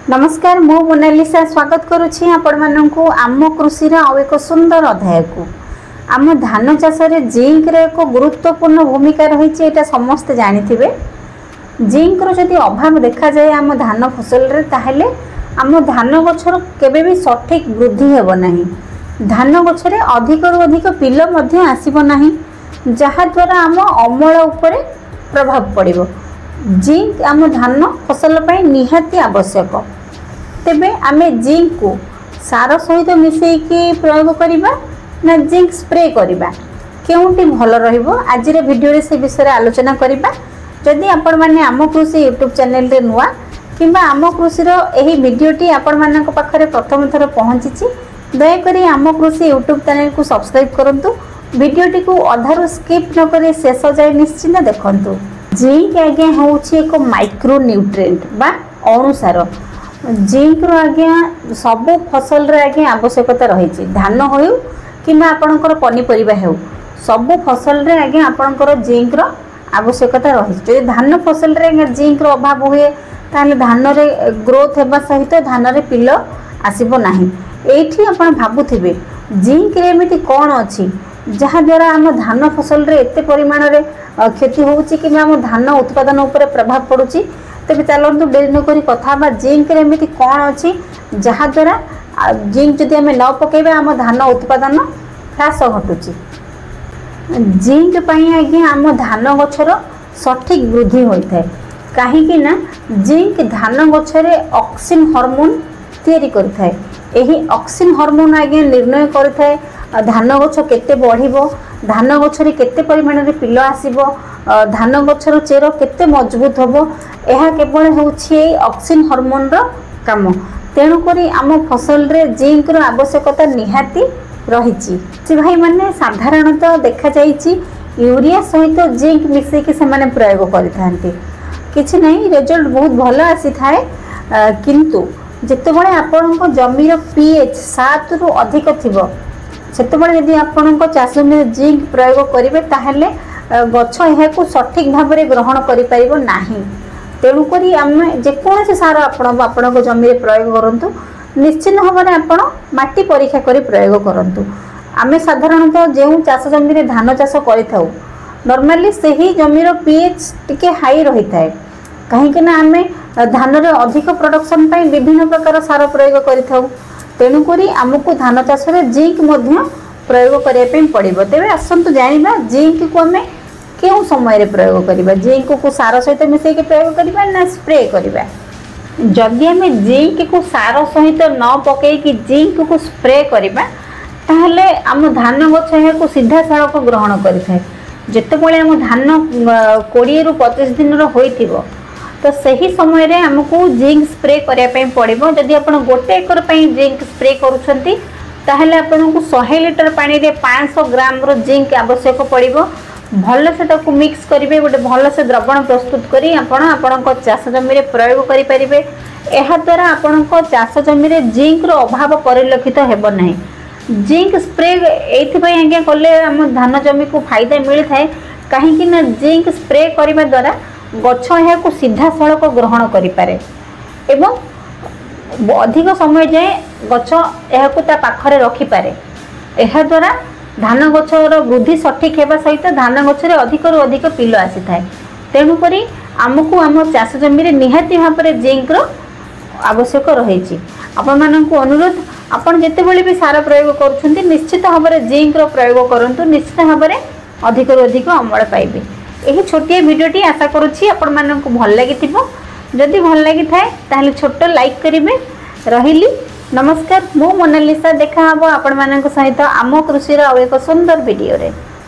नमस्कार मु मोनालिसा स्वागत करुछि आपण माननकु आम कृषि रा एक सुंदर अध्याय को आम धान चाष रे जिंक रे एक गुरुत्वपूर्ण भूमिका रही एटा समस्त जानिथिबे। जिंक रो जदि अभाव देखा जाए आम धान फसल रे ताहेले आम धान गछर केबे भी सठिक वृद्धि हेबो नाही। धान गछरे अधिक रु अधिक पिल मध्ये आसीबो नाही, जहा द्वारा आम अमल उपरे प्रभाव पड़िबो। जिंक आम धान फसल पई निहाती आवश्यक। तेबे आमे जिंक को सार सहित मिसेकी प्रयोग करिबा ना जिंक स्प्रे करिबा केउंटी भल रहिबो आज रे वीडियो रे से विषय आलोचना करिबा। जदि आपण माने आम कृषि यूट्यूब चैनल रे नुआ किंबा आम कृषि रो एही वीडियोटी आपण मानक पाखरे प्रथम थर पहुंचीची दया करी आम कृषि यूट्यूब चैनल को सब्सक्राइब करंतु। वीडियोटी को अधारु स्किप न करी शेष जाय निश्चित देखंतु। जिंक आज्ञा होउछि एक माइक्रो न्यूट्रिएंट बा अणुसार। जिंक रो आज्ञा सब फसल रे आज्ञा आवश्यकता रही। धान हो कि आपणकर पनीपरिबा हो सब फसल रे आज्ञा आपणकर जिंक रो आवश्यकता रही। जो धान फसल रे आज्ञा जिंक रो अभाव हुए ताले धान रे ग्रोथ हेबा सहित धान रे पिल आसीबो नाही। एठी आपण भाबुथिबे जिंक रे एमिति कोन अछि जहा द्वारा आम धान फसल रे एते परिमाण रे क्षति होउछि कि आम धान उत्पादन उपरे प्रभाव पड़ुछि। तेबे चलंतु डेरी न करी कथा बा जिंक रे एमिति कोन अछि जहा द्वारा जिंक जदि आम न पकेबा आम धान उत्पादन ह्रास घटुछि। जिंक पई आज्ञा आम धान गछर सठिक वृद्धि होइथाय काहेकि ना जिंक धान गछरे ऑक्सिन हार्मोन तैयारी करथाय। एही ऑक्सिन हार्मोन आज्ञा निर्णय करथाय धान गछ केते बढ़िबो, धान गछरे केते परिमाण रे पिल आसीबो, धान गछर चेर केते मजबूत होबो। एहा केवल होछि ऑक्सिन हार्मोन रो काम। तेणु करी आम फसल रे जिंक रो आवश्यकता निहाती रहिछि। से भाई माने साधारणतः देखा जाइछि यूरिया सहित जिंक मिसे के से माने प्रयोग करिथांती किछि नहीं रिजल्ट बहुत भलो आसी थाए। किंतु जेतेबेले आपनक जमीर पीएच 7 रु अधिक थिबो सेतेबेले यदि आपनक चाष में जिंक प्रयोग करिवे ताहेले गछ एहाकु सठिक भाव में ग्रहण करि परिबो नाही। तेणु करी आमे जेकोसी सार आपनक जमी प्रयोग करंतु निश्चित भाव में आपण माटी परीक्षा करी प्रयोग करंतु। आमे साधारणतः जेउ चाष जमी रे धान चाष करिथाउ नॉर्मली सही जमीर पीएच टिके हाई रही थाए कहीं ना आमे धान रे अधिक प्रोडक्शन पाई विभिन्न प्रकार सार प्रयोग करिथाउ। तेणु करी आमको धान चाष रे जिंक मध्य प्रयोग करिया पे पड़िबो। तेबे आसंतु जानिबा जिंक को आमे केउ समय रे प्रयोग करिबा, जिंक को सार सहित मिसे के प्रयोग करिबा ना स्प्रे करिबा। जदि आमे जिंक को सार सहित न पके कि जिंक को स्प्रे करिबा ताहले आम धान गछ को सीधा सालक ग्रहण करिथाय। जेतेबेले आम धान 20 रु 25 दिन रो होइथिबो तो सही समय रे हमको जिंक स्प्रे करिया पे पड़िबो। जदि आपण गोटे एकर पई जिंक स्प्रे करूछंती ताहले आपनको 100 लीटर पानी रे 500 ग्राम रो जिंक आवश्यक पड़िबो। भल से ताकू मिक्स करिवे, गोटे भल से द्रवण प्रस्तुत करी आपण आपनको चाष जमी रे प्रयोग करि परिबे। एहा द्वारा आपनको चाष जमी रे जिंक रो अभाव परिलक्षित हेबो नाही। जिंक स्प्रे एथि पई आज्ञा कले हम धान जमी को फायदा मिल थाए काहे कि ना जिंक स्प्रे करिबा द्वारा गछ एहा को सीधा सड़क ग्रहण करि पारे एवं अधिक समय जाए गछ एहा को ता पाखरे रखि पारे। एहा द्वारा धान गछर वृद्धि सठिक हेबा सहित धान गछरे अधिक रु अधिक पिल आसी थाए। तेणु करी आमको आम चाष जमी रे निहाती भाव में जिंक रो आवश्यक रही। आपण माननकु अनुरोध आपण जेतेबेले भी सार प्रयोग करूछंती निश्चित भाव में जिंक रो प्रयोग करंतु, निश्चित भाव में अधिक रु अधिक अमल पाइबे। एही छोटिया वीडियोटी आशा करूछि आपण माननकु भल लागिथिबो। जदि भल लागि थाए ताहले छोट लाइक करिवे। रहिली नमस्कार मु मोनालिसा। देखा हबो आपण माननक सहित आम कृषि रो एक सुंदर वीडियो रे।